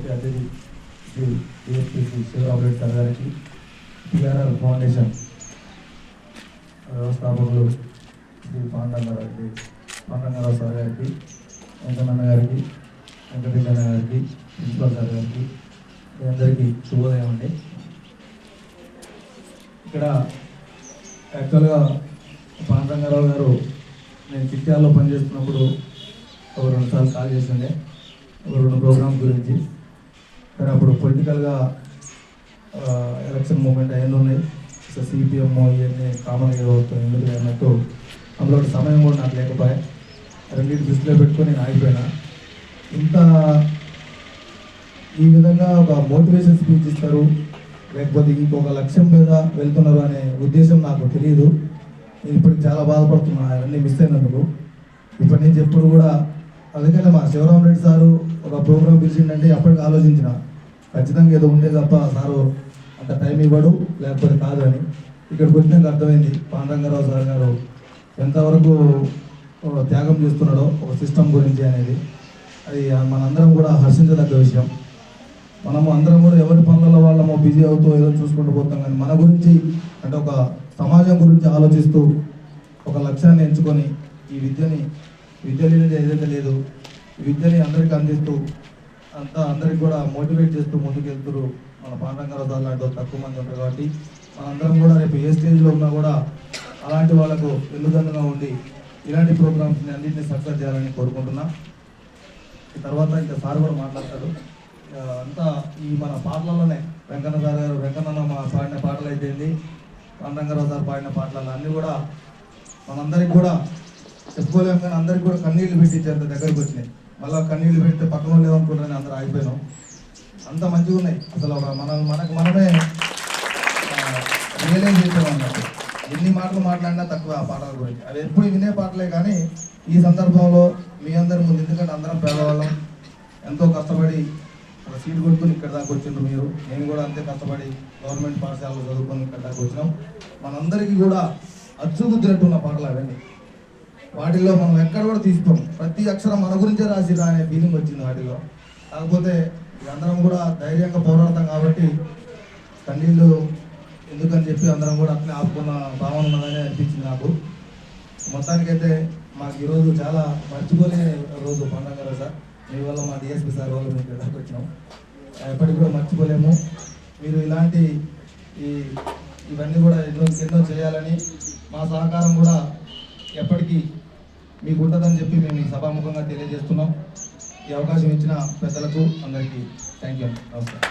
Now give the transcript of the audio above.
ముఖ్య అతిథి Shri DSP Sivarama Reddy sir గారికి, టిఆర్ఆర్ ఫౌండేషన్ వ్యవస్థాపకులు శ్రీ పాండంగారావు సార్ గారికి, వెంకన్న గారికి, వెంకటేశ్వర గారికి, ప్రిన్సిపల్ సార్ గారికి, మీ అందరికీ శుభోదయం అండి. ఇక్కడ యాక్చువల్గా పాండంగారావు గారు నేను చిట్యాల్లో పనిచేస్తున్నప్పుడు ఒక 2 సార్లు కాల్ చేస్తుండే ఒక 2 ప్రోగ్రామ్స్ గురించి. కానీ అప్పుడు పొలిటికల్గా ఎలక్షన్ మూమెంట్ అయ్యింది ఉన్నాయి. సో సిపిఎం ఇవన్నీ కామన్గా అవుతుంది ఎందుకు అన్నట్టు అందులో సమయం కూడా నాకు లేకపోయా. రెండింటి దృష్టిలో పెట్టుకొని నేను ఆగిపోయినా. ఇంత ఈ విధంగా ఒక మోటివేషన్ స్పీచ్ ఇస్తారు, లేకపోతే ఇంకొక లక్ష్యం మీద వెళ్తున్నారు అనే ఉద్దేశం నాకు తెలియదు. నేను ఇప్పటికి చాలా బాధపడుతున్నా అవన్నీ మిస్ అయినందుకు. ఇప్పటి నుంచి ఎప్పుడు కూడా అందుకనే మా శివరామరెడ్డి సారు ఒక ప్రోగ్రామ్ పిలిచిందంటే అప్పటికి ఆలోచించిన ఖచ్చితంగా ఏదో ఉండే తప్ప సారు అంత టైం ఇవ్వడు లేకపోతే కాదు అని. ఇక్కడికి వచ్చినాక అర్థమైంది పాండంగారావు సార్ గారు ఎంతవరకు త్యాగం చేస్తున్నాడో ఒక సిస్టమ్ గురించి అనేది. అది మనందరం కూడా హర్షించదగ్గ విషయం. మనము అందరం కూడా ఎవరి పనులలో వాళ్ళము బిజీ అవుతూ ఏదో చూసుకుంటూ పోతాం, కానీ మన గురించి అంటే ఒక సమాజం గురించి ఆలోచిస్తూ ఒక లక్ష్యాన్ని ఎంచుకొని ఈ విద్య లేనిది ఏదైతే లేదు, విద్యని అందరికీ అందిస్తూ అందరికి కూడా మోటివేట్ చేస్తూ ముందుకెళ్తున్నారు మన పాండంగారావు సార్ లాంటి తక్కువ మంది ఉంటారు. కాబట్టి మనందరం కూడా రేపు ఏ స్టేజ్లో ఉన్నా కూడా అలాంటి వాళ్ళకు వెన్నుదన్నుగా ఉండి ఇలాంటి ప్రోగ్రామ్స్ని అన్నింటినీ సక్సెస్ చేయాలని కోరుకుంటున్నా. ఈ తర్వాత ఇంకా సార్ కూడా మాట్లాడతారు. అంతా ఈ మన పాటలలోనే వెంకన్న సార్ గారు మా పాడిన పాటలు అయిపోయింది, పాండంగారావు సార్ పాడిన పాటలు అన్నీ కూడా మనందరికి కూడా చెప్పుకోలేము, కానీ అందరికి కూడా కన్నీళ్లు పెట్టించేంత దగ్గరికి వచ్చినాయి. మళ్ళీ కన్నీళ్లు పెడితే పక్కన లేవనుకుంటారని అందరూ ఆగిపోయినాం. అంత మంచిగా ఉన్నాయి. అసలు మనమే రియలైజ్ చేసాం అన్నట్టు. ఎన్ని మాటలు మాట్లాడినా తక్కువ ఆ పాటల గురించి. అవి ఎప్పుడు వినే పాటలే, కానీ ఈ సందర్భంలో మీ అందరి ముందు, ఎందుకంటే అందరం పేదవాళ్ళం, ఎంతో కష్టపడి ఒక సీట్ కొట్టుకుని ఇక్కడ దాకా వచ్చిండ్రు మీరు. నేను కూడా అంతే కష్టపడి గవర్నమెంట్ పాఠశాలలో చదువుకొని ఇక్కడ దాకా వచ్చినాం. మనందరికీ కూడా అచ్చుగుద్దినట్టున్న పాటలు అవన్నీ. వాటిల్లో మనం ఎక్కడ కూడా తీసుకోం, ప్రతి అక్షరం మన గురించే రాసిరా అనే ఫీలింగ్ వచ్చింది వాటిలో. కాకపోతే అందరం కూడా ధైర్యంగా పోరాడతాం కాబట్టి కన్నీళ్ళు ఎందుకని చెప్పి అందరం కూడా అట్లే ఆపుకున్న భావన ఉన్నదని అనిపించింది నాకు. మొత్తానికైతే మాకు ఈరోజు చాలా మర్చిపోలే రోజు పాండంగారావు సార్. మీ వల్ల మా డిఎస్పీ సార్ వాళ్ళు మీకు ఇక్కడికి వచ్చినాం. ఎప్పటికి కూడా మర్చిపోలేము. మీరు ఇలాంటి ఇవన్నీ కూడా ఎన్నో చేయాలని మా సహకారం కూడా ఎప్పటికీ మీకు ఉంటుందని చెప్పి మేము ఈ సభాముఖంగా తెలియజేస్తున్నాం. ఈ అవకాశం ఇచ్చిన పెద్దలకు అందరికీ థ్యాంక్ యూ. నమస్కారం.